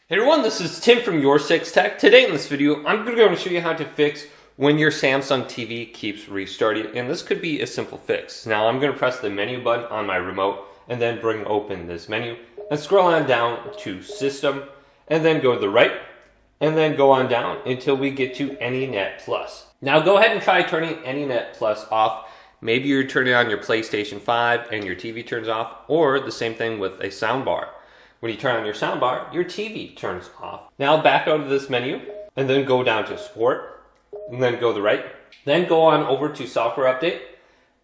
Hey everyone, this is Tim from YourSixTech. Today in this video, I'm going to show you how to fix when your Samsung TV keeps restarting, and this could be a simple fix. Now I'm going to press the menu button on my remote and then bring open this menu and scroll on down to System and then go to the right and then go on down until we get to anynet Plus. Now go ahead and try turning anynet Plus off. Maybe you're turning on your PlayStation 5 and your TV turns off, or the same thing with a soundbar. When you turn on your soundbar, your TV turns off. Now back out of this menu and then go down to Support and then go to the right. Then go on over to Software Update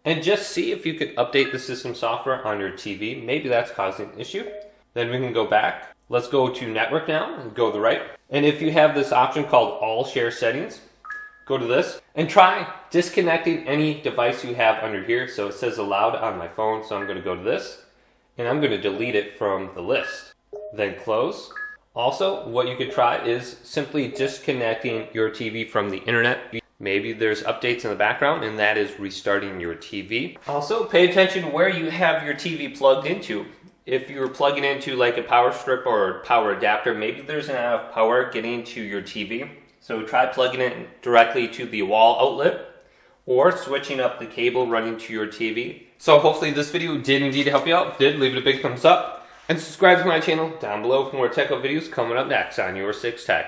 and just see if you could update the system software on your TV. Maybe that's causing an issue. Then we can go back. Let's go to Network now and go to the right. And if you have this option called All Share Settings, go to this and try disconnecting any device you have under here. So it says allowed on my phone, so I'm going to go to this. And I'm going to delete it from the list. Then close. Also, what you could try is simply disconnecting your TV from the internet. Maybe there's updates in the background, and that is restarting your TV. Also, pay attention to where you have your TV plugged into. If you're plugging into like a power strip or power adapter, maybe there's not enough power getting to your TV. So try plugging it directly to the wall outlet, or switching up the cable running to your TV. So hopefully this video did indeed help you out. If it did, leave it a big thumbs up. And subscribe to my channel down below for more tech videos coming up next on YourSixTech.